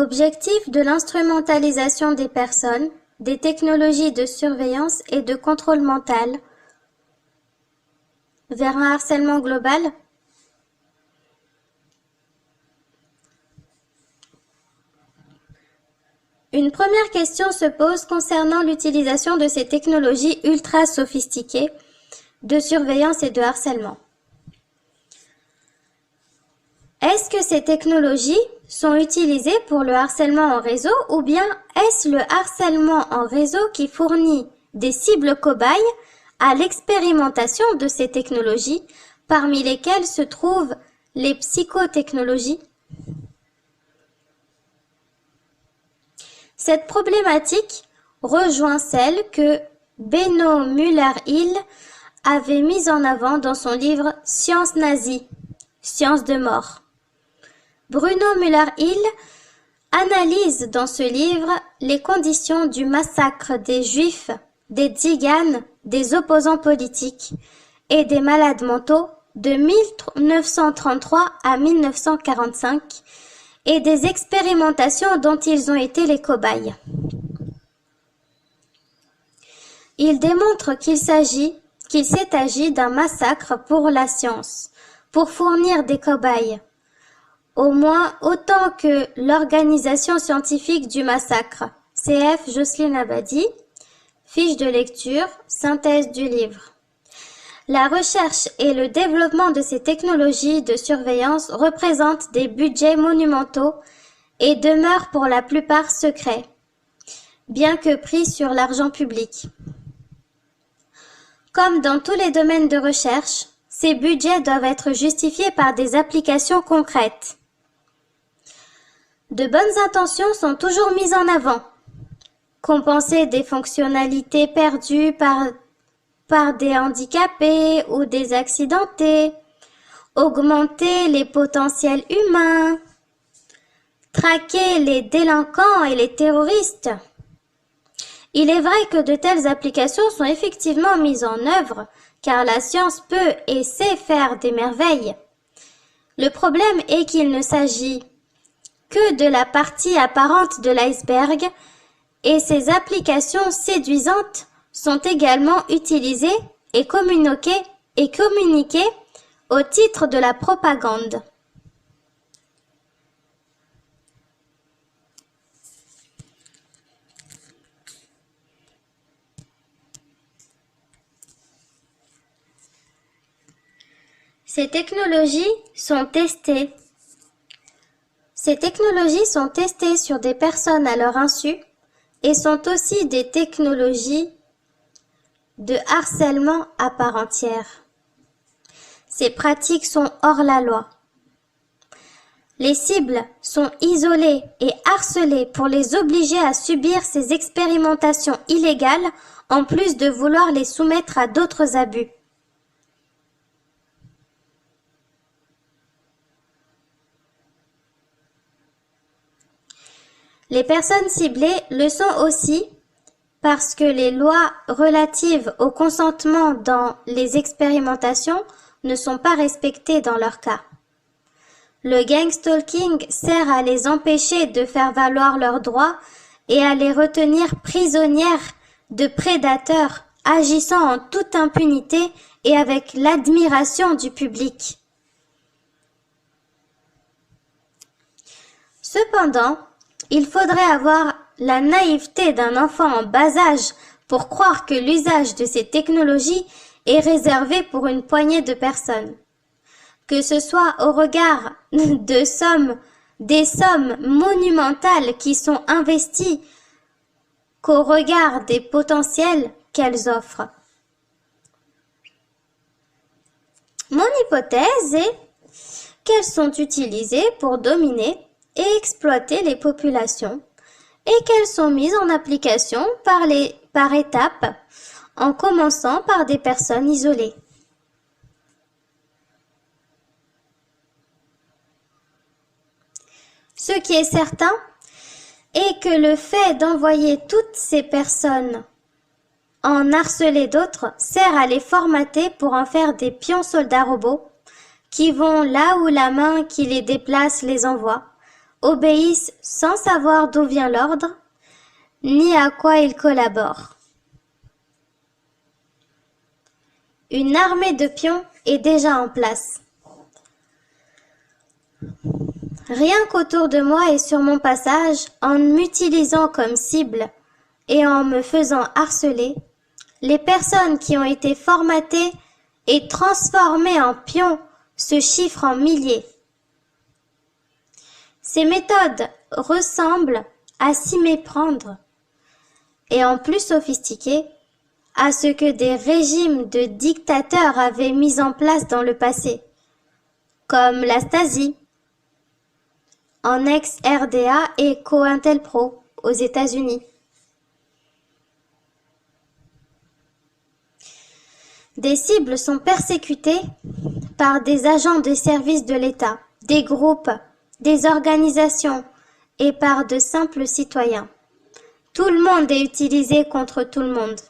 Objectif de l'instrumentalisation des personnes, des technologies de surveillance et de contrôle mental vers un harcèlement global. Une première question se pose concernant l'utilisation de ces technologies ultra sophistiquées de surveillance et de harcèlement. Est-ce que ces technologies sont utilisées pour le harcèlement en réseau ou bien est-ce le harcèlement en réseau qui fournit des cibles cobayes à l'expérimentation de ces technologies, parmi lesquelles se trouvent les psychotechnologies? Cette problématique rejoint celle que Benno Müller-Hill avait mise en avant dans son livre « Science nazie, science de mort ». Bruno Müller-Hill analyse dans ce livre les conditions du massacre des Juifs, des tziganes, des opposants politiques et des malades mentaux de 1933 à 1945 et des expérimentations dont ils ont été les cobayes. Il démontre qu'il s'est agi d'un massacre pour la science, pour fournir des cobayes, au moins autant que l'organisation scientifique du massacre. CF Jocelyne Abadi, fiche de lecture, synthèse du livre. La recherche et le développement de ces technologies de surveillance représentent des budgets monumentaux et demeurent pour la plupart secrets, bien que pris sur l'argent public. Comme dans tous les domaines de recherche, ces budgets doivent être justifiés par des applications concrètes. De bonnes intentions sont toujours mises en avant. Compenser des fonctionnalités perdues par des handicapés ou des accidentés, augmenter les potentiels humains, traquer les délinquants et les terroristes. Il est vrai que de telles applications sont effectivement mises en œuvre, car la science peut et sait faire des merveilles. Le problème est qu'il ne s'agit que de la partie apparente de l'iceberg, et ces applications séduisantes sont également utilisées et communiquées au titre de la propagande. Ces technologies sont testées sur des personnes à leur insu et sont aussi des technologies de harcèlement à part entière. Ces pratiques sont hors la loi. Les cibles sont isolées et harcelées pour les obliger à subir ces expérimentations illégales en plus de vouloir les soumettre à d'autres abus. Les personnes ciblées le sont aussi parce que les lois relatives au consentement dans les expérimentations ne sont pas respectées dans leur cas. Le gangstalking sert à les empêcher de faire valoir leurs droits et à les retenir prisonnières de prédateurs agissant en toute impunité et avec l'admiration du public. Cependant, il faudrait avoir la naïveté d'un enfant en bas âge pour croire que l'usage de ces technologies est réservé pour une poignée de personnes. Que ce soit au regard des sommes monumentales qui sont investies qu'au regard des potentiels qu'elles offrent. Mon hypothèse est qu'elles sont utilisées pour dominer et exploiter les populations et qu'elles sont mises en application par étapes, en commençant par des personnes isolées. Ce qui est certain est que le fait d'envoyer toutes ces personnes en harceler d'autres sert à les formater pour en faire des pions soldats robots qui vont là où la main qui les déplace les envoie, obéissent sans savoir d'où vient l'ordre, ni à quoi ils collaborent. Une armée de pions est déjà en place. Rien qu'autour de moi et sur mon passage, en m'utilisant comme cible et en me faisant harceler, les personnes qui ont été formatées et transformées en pions se chiffrent en milliers. Ces méthodes ressemblent à s'y méprendre et en plus sophistiquées à ce que des régimes de dictateurs avaient mis en place dans le passé, comme la Stasi, en ex-RDA et COINTELPRO aux États-Unis. Des cibles sont persécutées par des agents de service de l'État, des groupes, des organisations et par de simples citoyens. Tout le monde est utilisé contre tout le monde.